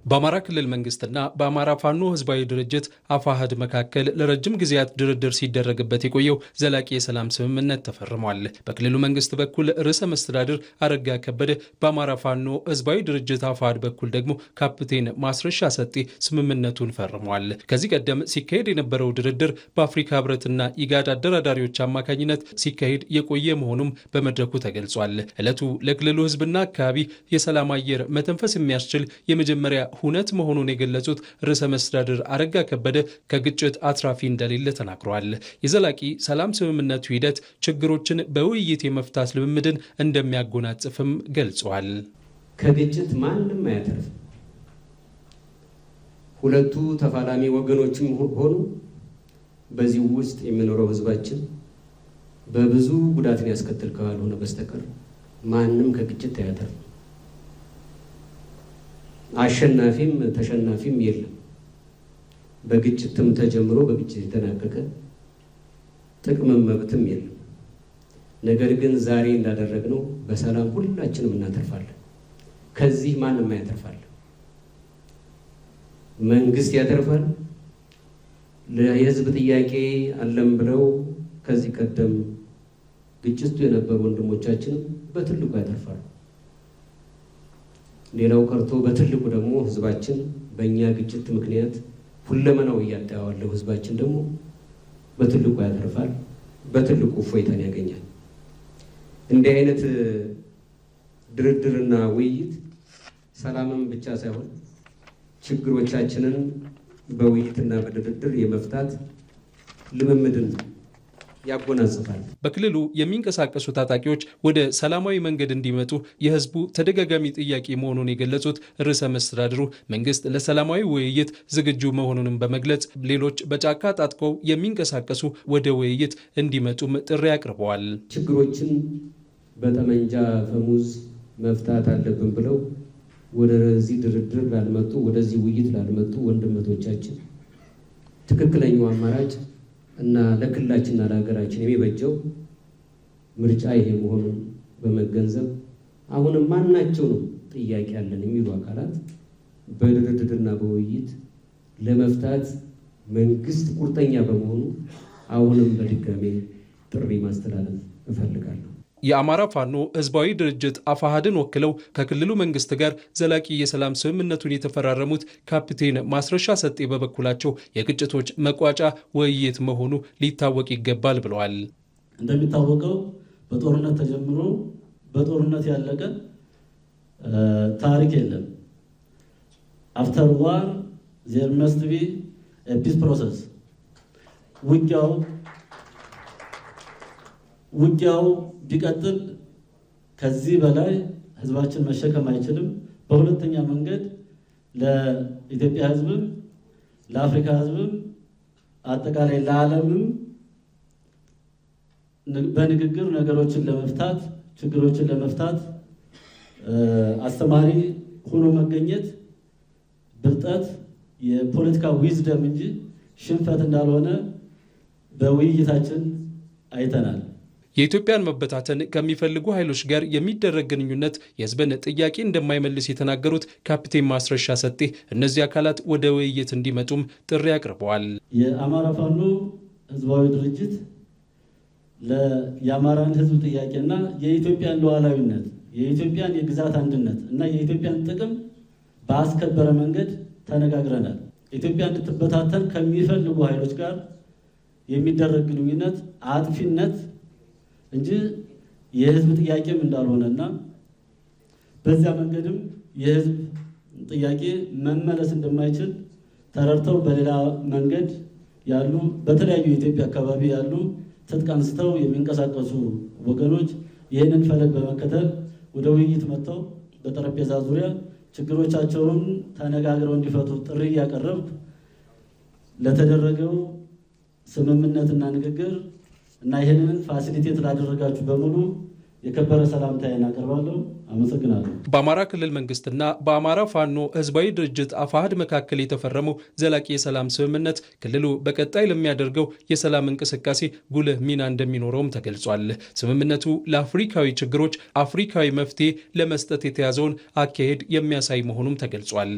በአማራ ክልል መንግስትና በአማራ ፋኖ ህዝባዊ ድርጅት አፋሕድ መካከል ለረጅም ጊዜያት ድርድር ሲደረግበት የቆየው ዘላቂ የሰላም ስምምነት ተፈርሟል። በክልሉ መንግስት በኩል ርዕሰ መስተዳድር አረጋ ከበደ፣ በአማራ ፋኖ ህዝባዊ ድርጅት አፋሕድ በኩል ደግሞ ካፕቴን ማስረሻ ሰጤ ስምምነቱን ፈርሟል። ከዚህ ቀደም ሲካሄድ የነበረው ድርድር በአፍሪካ ህብረትና ኢጋድ አደራዳሪዎች አማካኝነት ሲካሄድ የቆየ መሆኑም በመድረኩ ተገልጿል። ዕለቱ ለክልሉ ህዝብና አካባቢ የሰላም አየር መተንፈስ የሚያስችል የመጀመሪያ ሁነት መሆኑን የገለጹት ርዕሰ መስተዳድር አረጋ ከበደ ከግጭት አትራፊ እንደሌለ ተናግረዋል። የዘላቂ ሰላም ስምምነቱ ሂደት ችግሮችን በውይይት የመፍታት ልምምድን እንደሚያጎናጽፍም ገልጸዋል። ከግጭት ማንም አያተርፍም። ሁለቱ ተፋላሚ ወገኖችም ሆኑ በዚህ ውስጥ የሚኖረው ህዝባችን በብዙ ጉዳትን ያስከትል ካልሆነ በስተቀር ማንም ከግጭት አያተርፍም። አሸናፊም ተሸናፊም የለም። በግጭትም ተጀምሮ በግጭት የተናቀቀ ጥቅምም መብትም የለም። ነገር ግን ዛሬ እንዳደረግነው በሰላም ሁላችንም እናተርፋለን። ከዚህ ማንም ያተርፋል። መንግስት ያተርፋል። ለህዝብ ጥያቄ አለም ብለው ከዚህ ቀደም ግጭቱ የነበሩ ወንድሞቻችንም በትልቁ ያተርፋሉ። ሌላው ቀርቶ በትልቁ ደግሞ ህዝባችን በእኛ ግጭት ምክንያት ሁለመናው ያጣዋለው ህዝባችን ደግሞ በትልቁ ያተርፋል፣ በትልቁ እፎይታን ያገኛል። እንዲህ አይነት ድርድርና ውይይት ሰላምን ብቻ ሳይሆን ችግሮቻችንን በውይይትና በድርድር የመፍታት ልምምድን ያጎናጽፋል። በክልሉ የሚንቀሳቀሱ ታጣቂዎች ወደ ሰላማዊ መንገድ እንዲመጡ የህዝቡ ተደጋጋሚ ጥያቄ መሆኑን የገለጹት ርዕሰ መስተዳድሩ መንግስት ለሰላማዊ ውይይት ዝግጁ መሆኑንም በመግለጽ ሌሎች በጫካ ታጥቀው የሚንቀሳቀሱ ወደ ውይይት እንዲመጡም ጥሪ አቅርበዋል። ችግሮችን በጠመንጃ ፈሙዝ መፍታት አለብን ብለው ወደዚህ ድርድር ላልመጡ፣ ወደዚህ ውይይት ላልመጡ ወንድሞቻችን ትክክለኛው አማራጭ እና ለክልላችንና ለሀገራችን የሚበጀው ምርጫ ይሄ መሆኑን በመገንዘብ አሁንም ማናቸው ነው ጥያቄ ያለን የሚሉ አካላት በድርድርና በውይይት ለመፍታት መንግስት ቁርጠኛ በመሆኑ አሁንም በድጋሜ ጥሪ ማስተላለፍ እፈልጋለሁ። የአማራ ፋኖ ህዝባዊ ድርጅት አፋሕድን ወክለው ከክልሉ መንግስት ጋር ዘላቂ የሰላም ስምምነቱን የተፈራረሙት ካፕቴን ማስረሻ ሰጤ በበኩላቸው የግጭቶች መቋጫ ውይይት መሆኑ ሊታወቅ ይገባል ብለዋል። እንደሚታወቀው በጦርነት ተጀምሮ በጦርነት ያለቀ ታሪክ የለም። አፍተር ዋር ዜር መስት ቢ ኤ ፒስ ፕሮሰስ። ውጊያው ቢቀጥል ከዚህ በላይ ህዝባችን መሸከም አይችልም። በሁለተኛ መንገድ ለኢትዮጵያ ህዝብም ለአፍሪካ ህዝብም አጠቃላይ ለዓለምም በንግግር ነገሮችን ለመፍታት ችግሮችን ለመፍታት አስተማሪ ሆኖ መገኘት ብልጠት የፖለቲካ ዊዝደም እንጂ ሽንፈት እንዳልሆነ በውይይታችን አይተናል። የኢትዮጵያን መበታተን ከሚፈልጉ ኃይሎች ጋር የሚደረግ ግንኙነት የህዝብን ጥያቄ እንደማይመልስ የተናገሩት ካፕቴን ማስረሻ ሰጤ እነዚህ አካላት ወደ ውይይት እንዲመጡም ጥሪ አቅርበዋል። የአማራ ፋኖ ህዝባዊ ድርጅት የአማራን ህዝብ ጥያቄና የኢትዮጵያን ሉዓላዊነት፣ የኢትዮጵያን የግዛት አንድነት እና የኢትዮጵያን ጥቅም ባስከበረ መንገድ ተነጋግረናል። ኢትዮጵያ እንድትበታተን ከሚፈልጉ ኃይሎች ጋር የሚደረግ ግንኙነት አጥፊነት እንጂ የህዝብ ጥያቄም እንዳልሆነና በዚያ መንገድም የህዝብ ጥያቄ መመለስ እንደማይችል ተረድተው በሌላ መንገድ ያሉ በተለያዩ የኢትዮጵያ አካባቢ ያሉ ትጥቅ አንስተው የሚንቀሳቀሱ ወገኖች ይህንን ፈለግ በመከተል ወደ ውይይት መጥተው በጠረጴዛ ዙሪያ ችግሮቻቸውን ተነጋግረው እንዲፈቱ ጥሪ እያቀረብኩ ለተደረገው ስምምነትና ንግግር እና ይህንን ፋሲሊቴት ላደረጋችሁ በሙሉ የከበረ ሰላምታዬን አቀርባለሁ። አመሰግናለሁ። በአማራ ክልል መንግስትና በአማራ ፋኖ ህዝባዊ ድርጅት አፋሕድ መካከል የተፈረመው ዘላቂ የሰላም ስምምነት ክልሉ በቀጣይ ለሚያደርገው የሰላም እንቅስቃሴ ጉልህ ሚና እንደሚኖረውም ተገልጿል። ስምምነቱ ለአፍሪካዊ ችግሮች አፍሪካዊ መፍትሄ ለመስጠት የተያዘውን አካሄድ የሚያሳይ መሆኑም ተገልጿል።